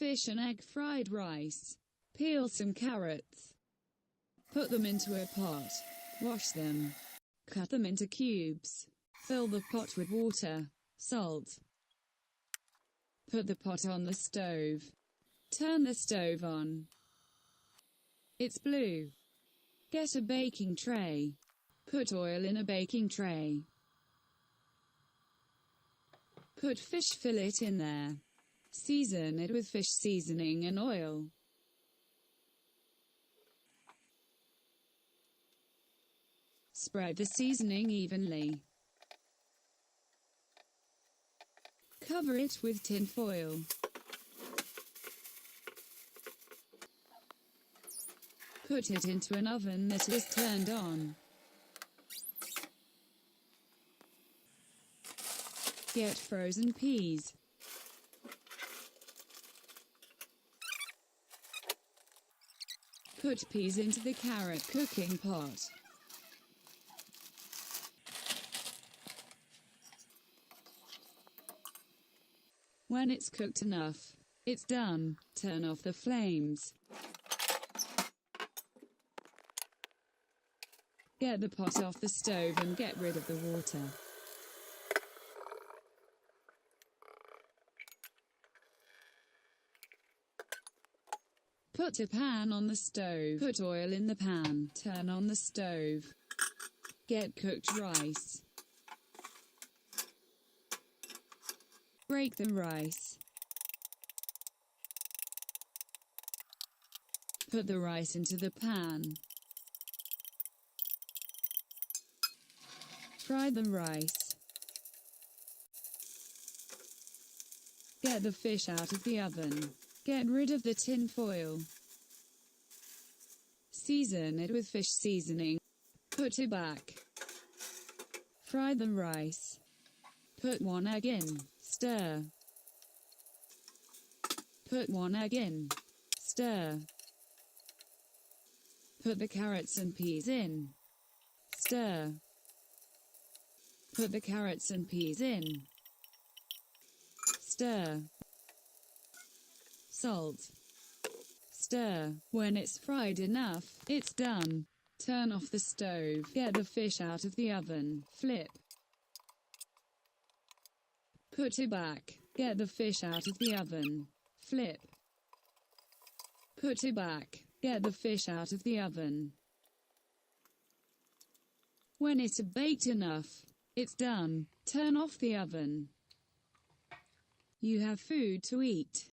fish and egg fried rice. Peel some carrots. Put them into a pot. Wash them. Cut them into cubes. Fill the pot with water, salt. Put the pot on the stove. Turn the stove on. It's blue. Get a baking tray. Put oil in a baking tray. Put fish fillet in there. Season it with fish seasoning and oil. Spread the seasoning evenly. Cover it with tin foil. Put it into an oven that is turned on. Get frozen peas. Put peas into the carrot cooking pot. When it's cooked enough, it's done. Turn off the flames. Get the pot off the stove and get rid of the water. Put a pan on the stove. Put oil in the pan. Turn on the stove. Get cooked rice. Break the rice. Put the rice into the pan. Fry the rice. Get the fish out of the oven. Get rid of the tin foil. Season it with fish seasoning. Put it back. Fry the rice. Put one egg in. Stir. Put one egg in. Stir. Put the carrots and peas in. Stir. Put the carrots and peas in. Stir. Salt. Stir. When it's fried enough, it's done. Turn off the stove. Get the fish out of the oven. Flip. Put it back. Get the fish out of the oven. Flip. Put it back. Get the fish out of the oven. When it's baked enough, it's done. Turn off the oven. You have food to eat.